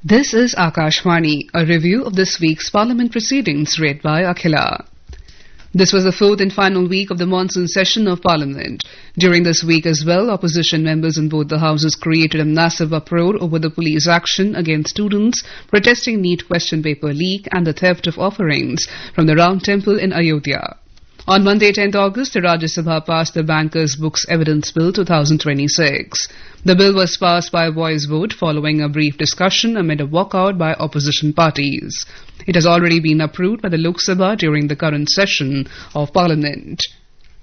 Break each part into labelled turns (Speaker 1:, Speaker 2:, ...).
Speaker 1: This is Akashvani, a review of this week's Parliament proceedings read by Akhila. This was the fourth and final week of the monsoon session of Parliament. During this week as well, opposition members in both the houses created a massive uproar over the police action against students protesting NEET question paper leak and the theft of offerings from the Round Temple in Ayodhya. On Monday, 10th August, the Rajya Sabha passed the Bankers' Books Evidence Bill 2026. The bill was passed by a voice vote following a brief discussion amid a walkout by opposition parties. It has already been approved by the Lok Sabha during the current session of Parliament.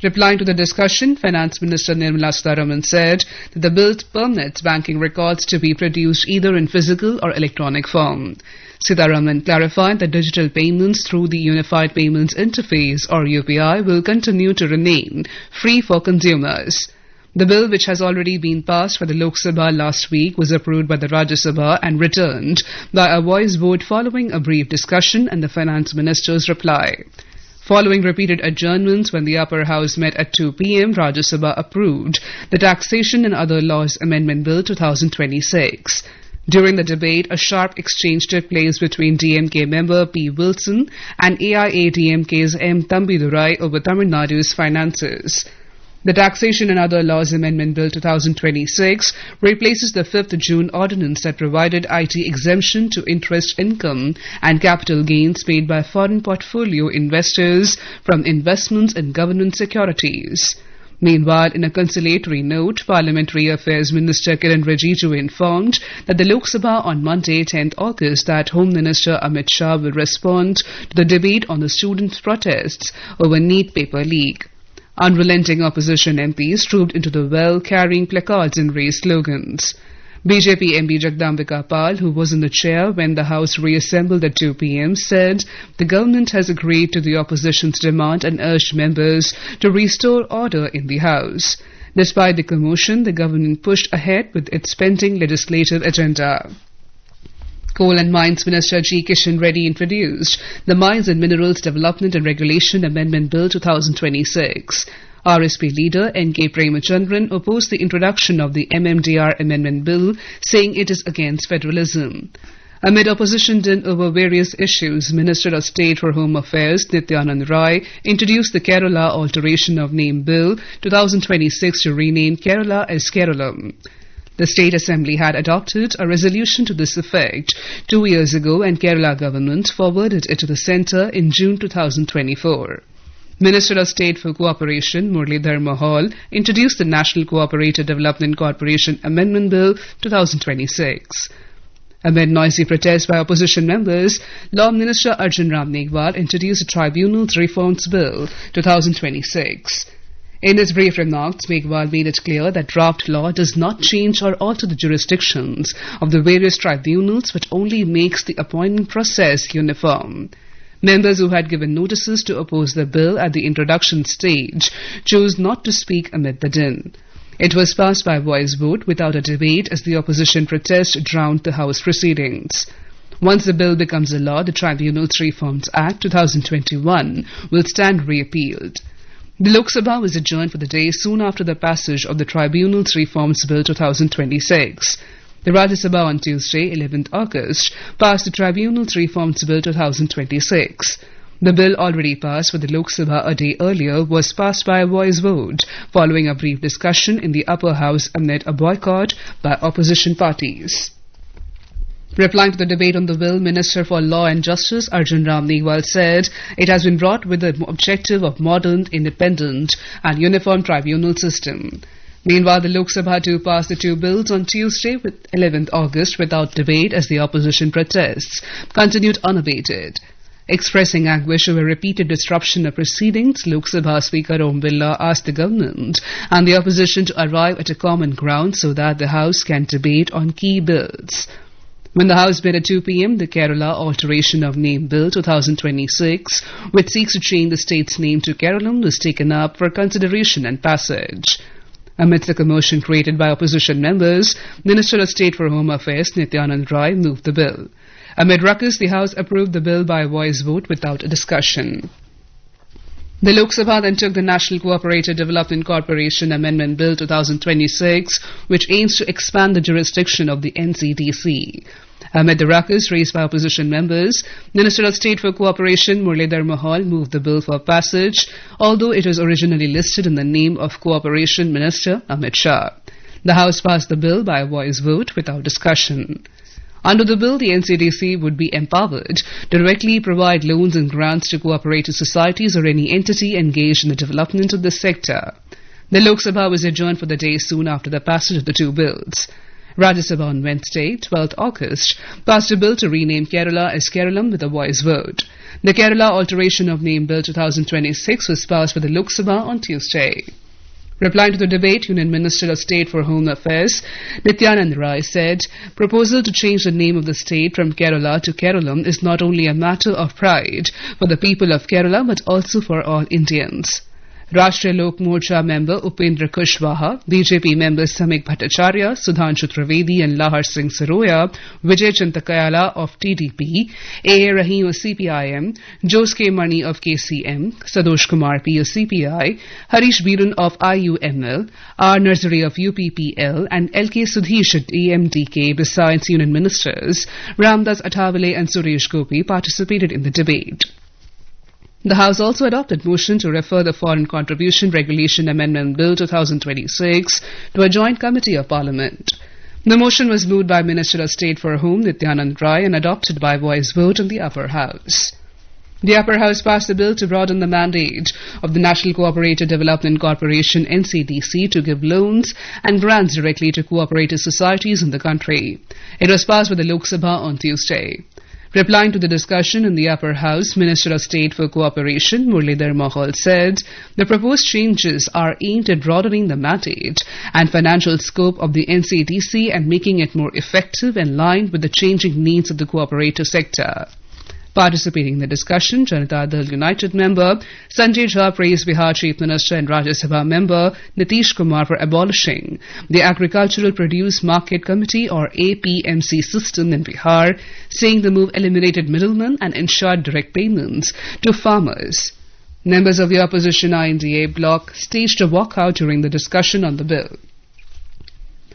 Speaker 1: Replying to the discussion, Finance Minister Nirmala Sitharaman said that the bill permits banking records to be produced either in physical or electronic form. Sitharaman clarified that digital payments through the Unified Payments Interface or UPI will continue to remain free for consumers. The bill, which has already been passed by the Lok Sabha last week, was approved by the Rajya Sabha and returned by a voice vote following a brief discussion and the Finance Minister's reply. Following repeated adjournments when the upper house met at 2 p.m., Rajya Sabha approved the Taxation and Other Laws Amendment Bill 2026. During the debate, a sharp exchange took place between DMK member P. Wilson and AIADMK's M. Thambidurai over Tamil Nadu's finances. The Taxation and Other Laws Amendment Bill 2026 replaces the 5th June ordinance that provided IT exemption to interest income and capital gains paid by foreign portfolio investors from investments in government securities. Meanwhile, in a conciliatory note, Parliamentary Affairs Minister Kiran Rijiju informed that the Lok Sabha on Monday, 10th August, that Home Minister Amit Shah will respond to the debate on the students' protests over NEET paper leak. Unrelenting opposition MPs trooped into the well carrying placards and raised slogans. BJP MP Jagdambika Pal, who was in the chair when the House reassembled at 2 p.m., said the government has agreed to the opposition's demand and urged members to restore order in the House. Despite the commotion, the government pushed ahead with its pending legislative agenda. Coal and Mines Minister G. Kishan Reddy introduced the Mines and Minerals Development and Regulation Amendment Bill 2026. RSP leader N.K. Premachandran opposed the introduction of the MMDR Amendment Bill, saying it is against federalism. Amid opposition din over various issues, Minister of State for Home Affairs Nityanand Rai introduced the Kerala Alteration of Name Bill 2026 to rename Kerala as Keralam. The State Assembly had adopted a resolution to this effect 2 years ago and Kerala government forwarded it to the centre in June 2024. Minister of State for Cooperation Muralidhar Mohol introduced the National Cooperative Development Corporation Amendment Bill 2026. Amid noisy protests by opposition members, Law Minister Arjun Ram Meghwal introduced the Tribunals Reforms Bill 2026. In his brief remarks, Meghwal made it clear that draft law does not change or alter the jurisdictions of the various tribunals but only makes the appointment process uniform. Members who had given notices to oppose the bill at the introduction stage chose not to speak amid the din. It was passed by voice vote without a debate as the opposition protest drowned the House proceedings. Once the bill becomes a law, the Tribunals Reforms Act 2021 will stand reappealed. The Lok Sabha was adjourned for the day soon after the passage of the Tribunals Reforms Bill 2026. The Rajya Sabha on Tuesday, 11th August, passed the Tribunals Reforms Bill 2026. The bill, already passed for the Lok Sabha a day earlier, was passed by a voice vote following a brief discussion in the upper house amid a boycott by opposition parties. Replying to the debate on the bill, Minister for Law and Justice Arjun Ram Meghwal said it has been brought with the objective of modern, independent and uniform tribunal system. Meanwhile, the Lok Sabha too passed the two bills on Tuesday, 11th August, without debate as the opposition protests continued unabated. Expressing anguish over repeated disruption of proceedings, Lok Sabha Speaker Om Birla asked the government and the opposition to arrive at a common ground so that the House can debate on key bills. When the House met at 2 p.m., the Kerala Alteration of Name Bill 2026, which seeks to change the state's name to Keralam, was taken up for consideration and passage. Amidst the commotion created by opposition members, Minister of State for Home Affairs Nityanand Rai moved the bill. Amid ruckus, the House approved the bill by a voice vote without a discussion. The Lok Sabha then took the National Cooperative Development Corporation Amendment Bill 2026, which aims to expand the jurisdiction of the NCDC. Amid the ruckus raised by opposition members, Minister of State for Cooperation Muralidhar Mohal moved the bill for passage, although it was originally listed in the name of Cooperation Minister Amit Shah. The House passed the bill by a voice vote without discussion. Under the bill, the NCDC would be empowered to directly provide loans and grants to cooperative societies or any entity engaged in the development of this sector. The Lok Sabha was adjourned for the day soon after the passage of the two bills. Rajya Sabha on Wednesday, 12th August, passed a bill to rename Kerala as Keralam with a voice vote. The Kerala Alteration of Name Bill 2026 was passed by the Lok Sabha on Tuesday. Replying to the debate, Union Minister of State for Home Affairs Nityanand Rai said, "Proposal to change the name of the state from Kerala to Keralam is not only a matter of pride for the people of Kerala but also for all Indians." Rashtriya Lok Morcha member Upendra Kushwaha, BJP members Samik Bhattacharya, Sudhanshu Trivedi and Lahar Singh Saroya, Vijay Chantakayala of TDP, A.A. Rahim of CPIM, Jose K. Mani of KCM, Sadosh Kumar P of CPI, Harish Biran of IUML, R. Narzari of UPPL and L.K. Sudhish at AMDK besides Union Ministers, Ramdas Athawale and Suresh Gopi participated in the debate. The House also adopted motion to refer the Foreign Contribution Regulation Amendment Bill 2026 to a joint committee of Parliament. The motion was moved by Minister of State for Home Nityanand Rai and adopted by voice vote in the upper house. The upper house passed a bill to broaden the mandate of the National Cooperative Development Corporation NCDC to give loans and grants directly to cooperative societies in the country. It was passed by the Lok Sabha on Tuesday. Replying to the discussion in the upper house, Minister of State for Cooperation Muralidhar Mohal said the proposed changes are aimed at broadening the mandate and financial scope of the NCDC and making it more effective and in line with the changing needs of the cooperative sector. Participating in the discussion, Janata Dal United member Sanjay Jha praised Bihar Chief Minister and Rajya Sabha member Nitish Kumar for abolishing the Agricultural Produce Market Committee or APMC system in Bihar, saying the move eliminated middlemen and ensured direct payments to farmers. Members of the opposition INDA bloc staged a walkout during the discussion on the bill.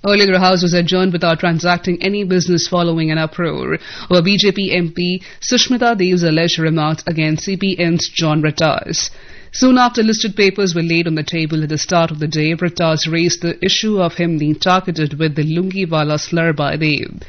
Speaker 1: Earlier, the House was adjourned without transacting any business following an uproar over BJP MP Sushmita Dev's alleged remarks against CPM's John Rattas. Soon after listed papers were laid on the table at the start of the day, Rattas raised the issue of him being targeted with the Lungiwala slur by Dev.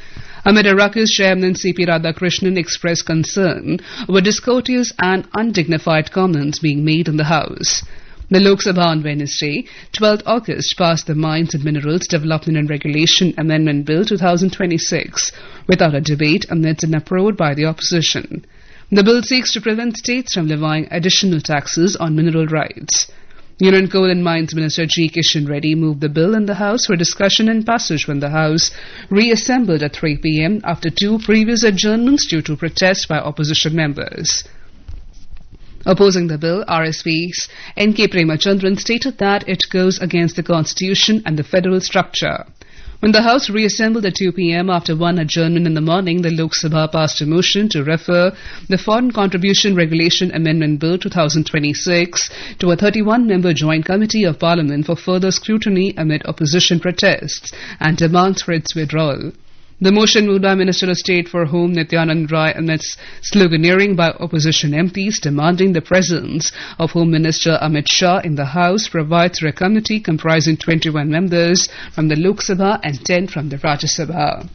Speaker 1: Amid a ruckus, Chairman C.P. Radhakrishnan expressed concern over discourteous and undignified comments being made in the House. The Lok Sabha on Wednesday, 12th August, passed the Mines and Minerals Development and Regulation Amendment Bill 2026 without a debate amidst an uproar by the opposition. The bill seeks to prevent states from levying additional taxes on mineral rights. Union Coal and Mines Minister G. Kishan Reddy moved the bill in the House for discussion and passage when the House reassembled at 3 p.m. after two previous adjournments due to protest by opposition members. Opposing the bill, RSP's N.K. Premachandran stated that it goes against the Constitution and the federal structure. When the House reassembled at 2 p.m. after one adjournment in the morning, the Lok Sabha passed a motion to refer the Foreign Contribution Regulation Amendment Bill 2026 to a 31-member joint committee of Parliament for further scrutiny amid opposition protests and demands for its withdrawal. The motion moved by Minister of State for Home Nityanand Rai amidst sloganeering by opposition MPs demanding the presence of Home Minister Amit Shah in the House provides for a committee comprising 21 members from the Lok Sabha and 10 from the Rajya Sabha.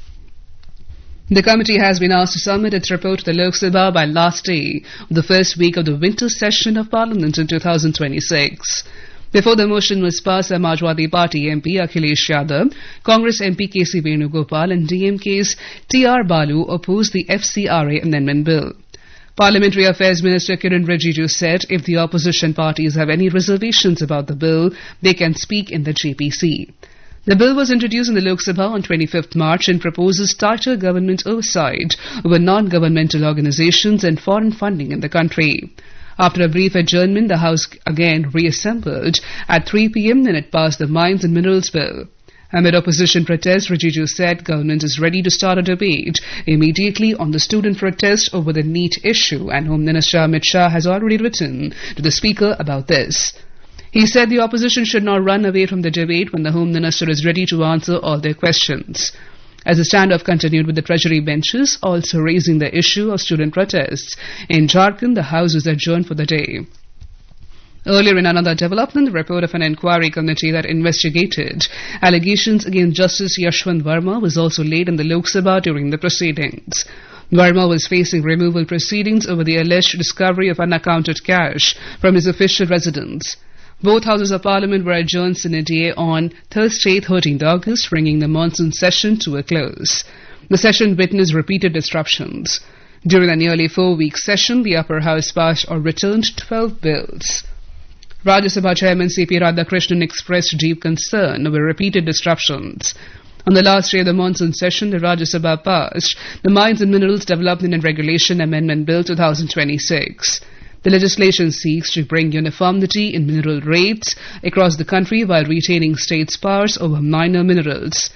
Speaker 1: The committee has been asked to submit its report to the Lok Sabha by last day of the first week of the winter session of Parliament in 2026. Before the motion was passed, the Samajwadi Party MP Akhilesh Yadav, Congress MP K.C. Venugopal and DMK's T.R. Balu opposed the FCRA amendment bill. Parliamentary Affairs Minister Kiran Rijiju said if the opposition parties have any reservations about the bill, they can speak in the JPC. The bill was introduced in the Lok Sabha on 25th March and proposes tighter government oversight over non-governmental organizations and foreign funding in the country. After a brief adjournment, the House again reassembled at 3 p.m. and it passed the Mines and Minerals Bill. Amid opposition protests, Rijiju said government is ready to start a debate immediately on the student protest over the NEET issue, and Home Minister Amit Shah has already written to the Speaker about this. He said the opposition should not run away from the debate when the Home Minister is ready to answer all their questions. as the standoff continued with the Treasury benches also raising the issue of student protests. In Jharkhand, the House was adjourned for the day. Earlier in another development, the report of an inquiry committee that investigated allegations against Justice Yashwant Verma was also laid in the Lok Sabha during the proceedings. Verma was facing removal proceedings over the alleged discovery of unaccounted cash from his official residence. Both houses of parliament were adjourned sine die on Thursday, 13th August, bringing the monsoon session to a close. The session witnessed repeated disruptions. During the nearly 4-week session, the upper house passed or returned 12 bills. Rajya Sabha Chairman C.P. Radhakrishnan expressed deep concern over repeated disruptions. On the last day of the monsoon session, the Rajya Sabha passed the Mines and Minerals Development and Regulation Amendment Bill 2026. The legislation seeks to bring uniformity in mineral rates across the country while retaining states' powers over minor minerals.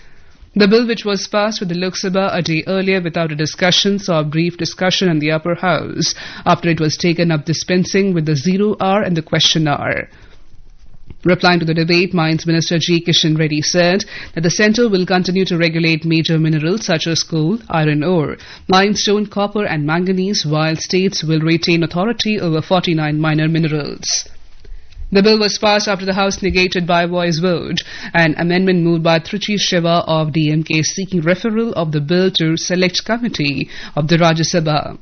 Speaker 1: The bill, which was passed with the Lok Sabha a day earlier without a discussion, saw a brief discussion in the upper house after it was taken up dispensing with the 0 hour and the question hour. Replying to the debate, Mines Minister G. Kishan Reddy said that the centre will continue to regulate major minerals such as coal, iron ore, limestone, copper and manganese, while states will retain authority over 49 minor minerals. The bill was passed after the House negated by voice vote an amendment moved by Trichy Shiva of DMK seeking referral of the bill to Select Committee of the Rajya Sabha.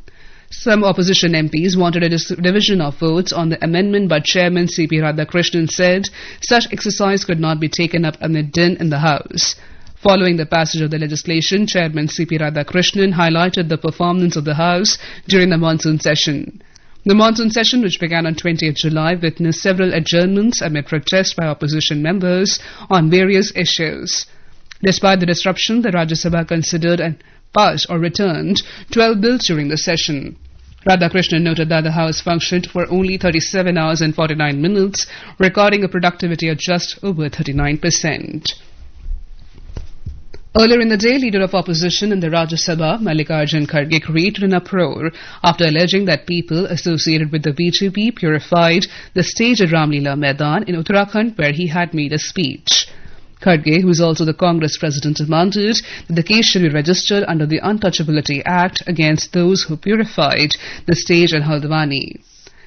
Speaker 1: Some opposition MPs wanted a division of votes on the amendment, but Chairman C.P. Radhakrishnan said such exercise could not be taken up amid din in the House. Following the passage of the legislation, Chairman C.P. Radhakrishnan highlighted the performance of the House during the monsoon session. The monsoon session, which began on 20th July, witnessed several adjournments amid protests by opposition members on various issues. Despite the disruption, the Rajya Sabha considered and passed or returned 12 bills during the session. Radhakrishnan noted that the House functioned for only 37 hours and 49 minutes, recording a productivity of just over 39%. Earlier in the day, Leader of Opposition in the Rajya Sabha, Mallikarjun Kharge, created an uproar after alleging that people associated with the BJP purified the stage at Ramlila Maidan in Uttarakhand, where he had made a speech. Kharge, who is also the Congress president, demanded that the case should be registered under the Untouchability Act against those who purified the stage at Haldwani.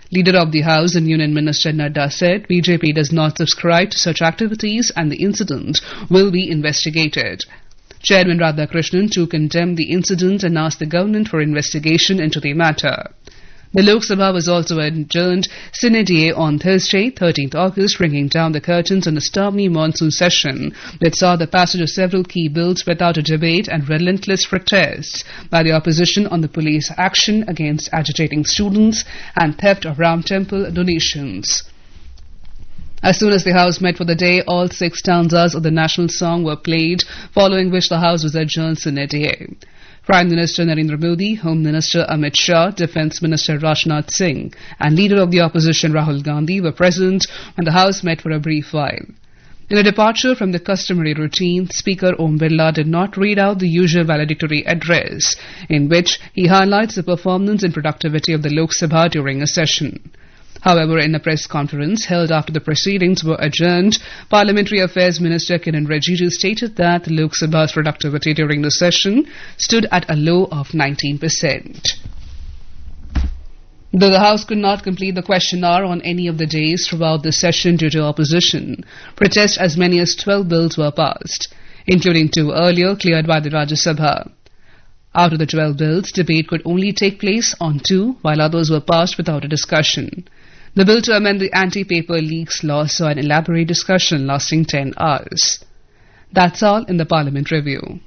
Speaker 1: Leader of the House and Union Minister Nadda said BJP does not subscribe to such activities and the incident will be investigated. Chairman Radhakrishnan too condemned the incident and asked the government for investigation into the matter. The Lok Sabha was also adjourned sine die on Thursday, 13th August, bringing down the curtains on a stormy monsoon session that saw the passage of several key bills without a debate and relentless protests by the opposition on the police action against agitating students and theft of Ram Temple donations. As soon as the House met for the day, all 6 stanzas of the national song were played, following which the House was adjourned sine die. Prime Minister Narendra Modi, Home Minister Amit Shah, Defence Minister Rajnath Singh and Leader of the Opposition Rahul Gandhi were present when the House met for a brief while. In a departure from the customary routine, Speaker Om Birla did not read out the usual valedictory address, in which he highlights the performance and productivity of the Lok Sabha during a session. However, in a press conference held after the proceedings were adjourned, Parliamentary Affairs Minister Kiran Rijiju stated that the Lok Sabha's productivity during the session stood at a low of 19%. Though the House could not complete the question hour on any of the days throughout the session due to opposition, protests as many as 12 bills were passed, including 2 earlier cleared by the Rajya Sabha. Out of the 12 bills, debate could only take place on 2, while others were passed without a discussion. The bill to amend the anti-paper leaks law saw an elaborate discussion lasting 10 hours. That's all in the Parliament Review.